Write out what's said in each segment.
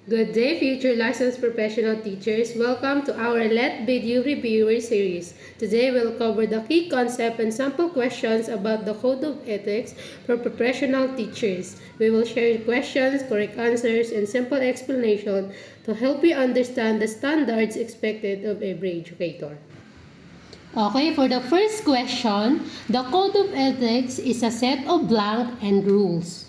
Good day, future licensed professional teachers. Welcome to our Let Video Reviewer series. Today, we'll cover the key concept and sample questions about the Code of Ethics for professional teachers. We will share questions, correct answers, and simple explanation to help you understand the standards expected of every educator. Okay, for the first question, the Code of Ethics is a set of blank and rules.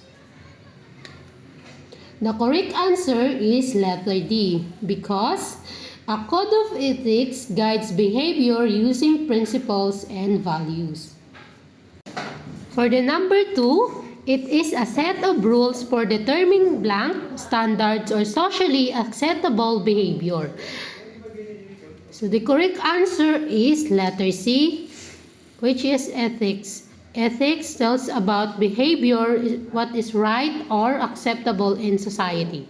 The correct answer is letter D because a code of ethics guides behavior using principles and values. For the number 2, it is a set of rules for determining blank, standards, or socially acceptable behavior. So the correct answer is letter C, which is ethics. Ethics tells about behavior, what is right or acceptable in society.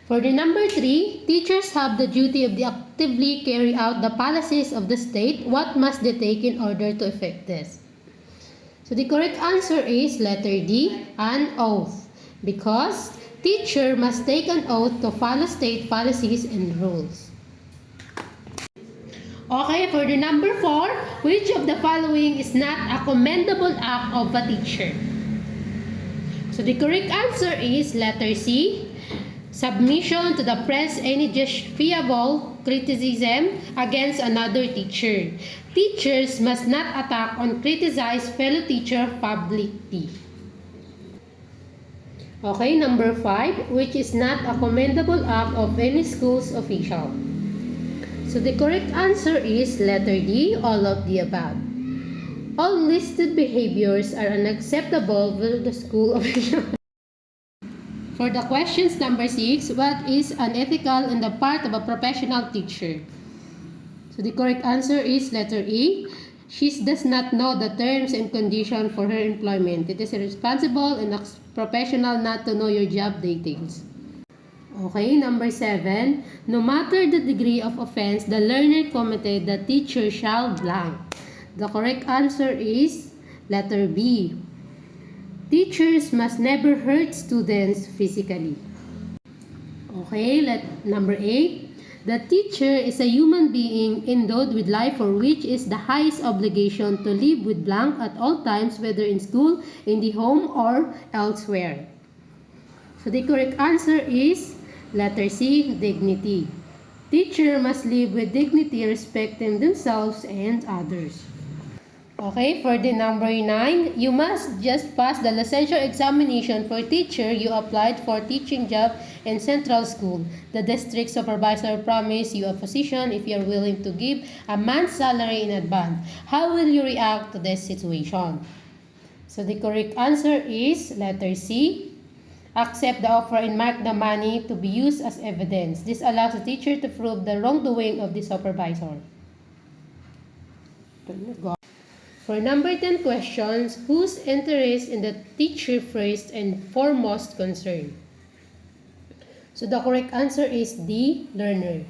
For the number 3, teachers have the duty of actively carry out the policies of the state. What must they take in order to effect this? So the correct answer is letter D, an oath. Because teacher must take an oath to follow state policies and rules. Okay, for the number 4, which of the following is not a commendable act of a teacher? So the correct answer is letter C, submission to the press any justifiable criticism against another teacher. Teachers must not attack or criticize fellow teacher publicly. Okay, number 5, which is not a commendable act of any school's official. So the correct answer is letter D, all of the above. All listed behaviors are unacceptable to the school official. For the questions number 6, what is unethical on the part of a professional teacher? So the correct answer is letter E. She does not know the terms and conditions for her employment. It is irresponsible and professional not to know your job details. Okay, number 7. No matter the degree of offense the learner committed, the teacher shall blank. The correct answer is letter B. Teachers must never hurt students physically. Okay, number 8. The teacher is a human being endowed with life for which is the highest obligation to live with blank at all times, whether in school, in the home, or elsewhere. So the correct answer is letter C, dignity. Teacher must live with dignity, respecting themselves and others. Okay, for the number 9, you must just pass the licensure examination for teacher you applied for teaching job in central school. The district supervisor promised you a position if you are willing to give a month's salary in advance. How will you react to this situation? So the correct answer is letter C, accept the offer and mark the money to be used as evidence. This allows the teacher to prove the wrongdoing of the supervisor. For number 10 questions, whose interest in the teacher first and foremost concern? So the correct answer is D, learner.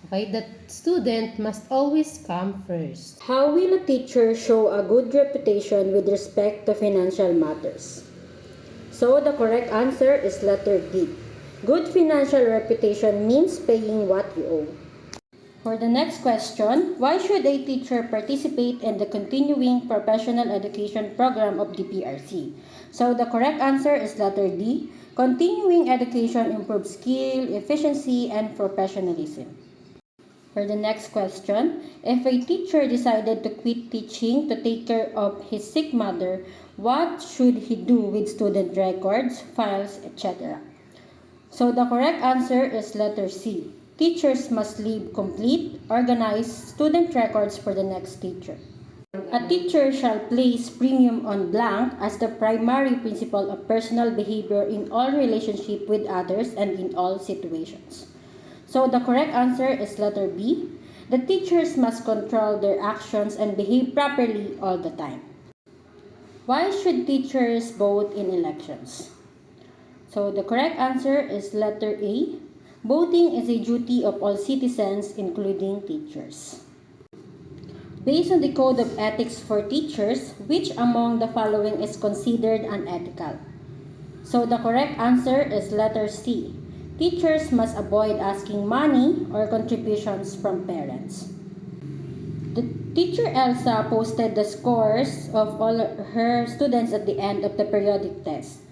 Okay, the student must always come first. How will a teacher show a good reputation with respect to financial matters? So the correct answer is letter D. Good financial reputation means paying what you owe. For the next question, why should a teacher participate in the continuing professional education program of the PRC? So the correct answer is letter D. Continuing education improves skill, efficiency, and professionalism. For the next question, if a teacher decided to quit teaching to take care of his sick mother, what should he do with student records, files, etc.? So the correct answer is letter C. Teachers must leave complete, organized student records for the next teacher. A teacher shall place premium on blank as the primary principle of personal behavior in all relationship with others and in all situations. So the correct answer is letter B. The teachers must control their actions and behave properly all the time. Why should teachers vote in elections? So the correct answer is letter A. Voting is a duty of all citizens, including teachers. Based on the Code of Ethics for Teachers, which among the following is considered unethical? So the correct answer is letter C. Teachers must avoid asking money or contributions from parents. The teacher Elsa posted the scores of all her students at the end of the periodic test.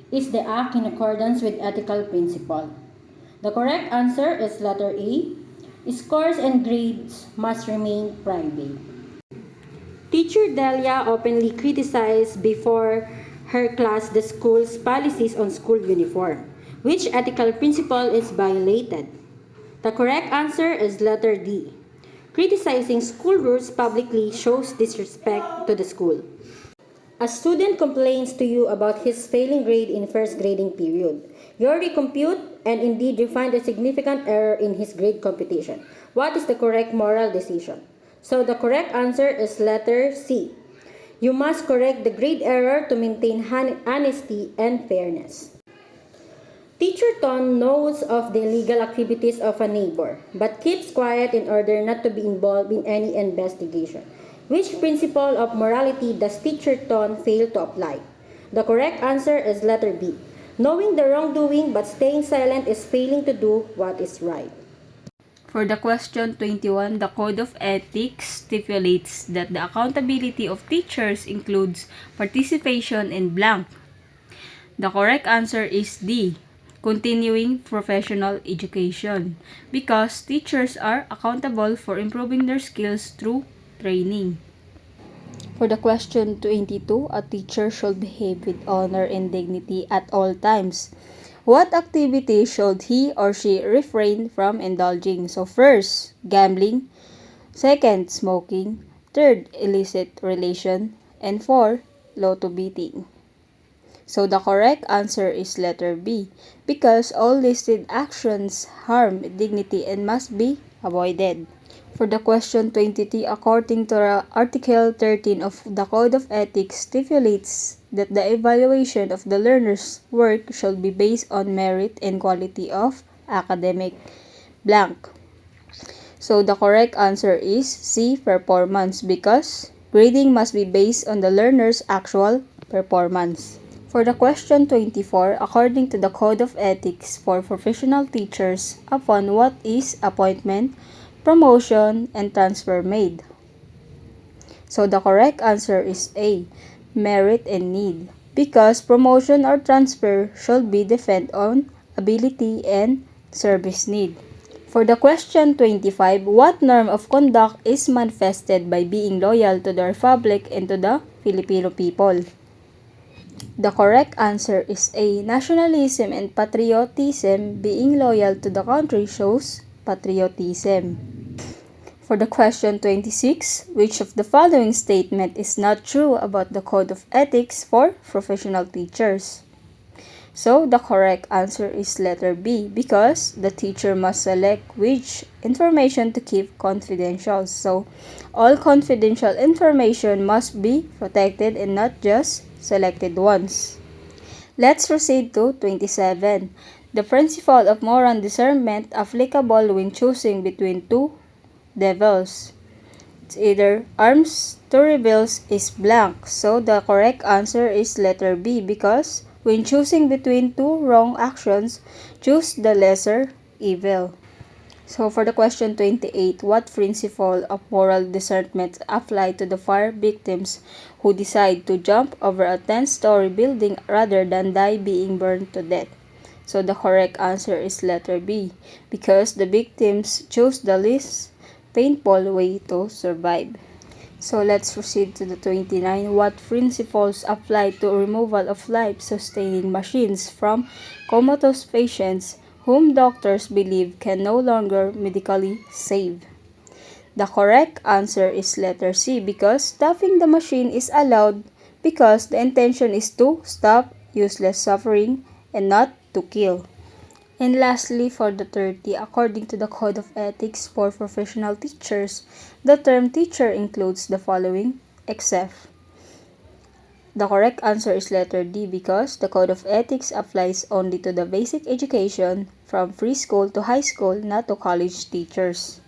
Is the act in accordance with ethical principle? The correct answer is letter A. Scores and grades must remain private. Teacher Delia openly criticized before her class the school's policies on school uniform. Which ethical principle is violated? The correct answer is letter D. Criticizing school rules publicly shows disrespect to the school. A student complains to you about his failing grade in first grading period. You recompute and indeed you find a significant error in his grade computation. What is the correct moral decision? So the correct answer is letter C. You must correct the grade error to maintain honesty and fairness. Teacher Ton knows of the illegal activities of a neighbor, but keeps quiet in order not to be involved in any investigation. Which principle of morality does Teacher Ton fail to apply? The correct answer is letter B. Knowing the wrongdoing but staying silent is failing to do what is right. For the question 21, the Code of Ethics stipulates that the accountability of teachers includes participation in blank. The correct answer is D. Continuing professional education, because teachers are accountable for improving their skills through training. For the question 22, a teacher should behave with honor and dignity at all times. What activity should he or she refrain from indulging? So first, gambling. Second, smoking. Third, illicit relation. And four, lotto beating. So the correct answer is letter B, because all listed actions harm dignity and must be avoided. For the question 23, according to Article 13 of the Code of Ethics stipulates that the evaluation of the learner's work shall be based on merit and quality of academic blank. So the correct answer is C, performance, because grading must be based on the learner's actual performance. For the question 24, according to the Code of Ethics for professional teachers, upon what is appointment, promotion, and transfer made? So the correct answer is A, merit and need, because promotion or transfer should be depend on ability and service need. For the question 25, what norm of conduct is manifested by being loyal to the Republic and to the Filipino people? The correct answer is A, nationalism and patriotism. Being loyal to the country shows patriotism. For the question 26, which of the following statement is not true about the Code of Ethics for professional teachers? So the correct answer is letter B, because the teacher must select which information to keep confidential. So all confidential information must be protected and not just selected ones. Let's proceed to 27. The principle of moral discernment applicable when choosing between two devils. It's either arms to rebels is blank. So the correct answer is letter B, because when choosing between two wrong actions, choose the lesser evil. So for the question 28, what principle of moral discernment apply to the fire victims who decide to jump over a 10-story building rather than die being burned to death? So the correct answer is letter B, because the victims chose the least painful way to survive. So let's proceed to the 29. What principles apply to removal of life-sustaining machines from comatose patients whom doctors believe can no longer medically save? The correct answer is letter C, because stopping the machine is allowed because the intention is to stop useless suffering and not to kill. And lastly, for the 30, according to the Code of Ethics for professional teachers, the term teacher includes the following, except. The correct answer is letter D, because the Code of Ethics applies only to the basic education from preschool to high school, not to college teachers.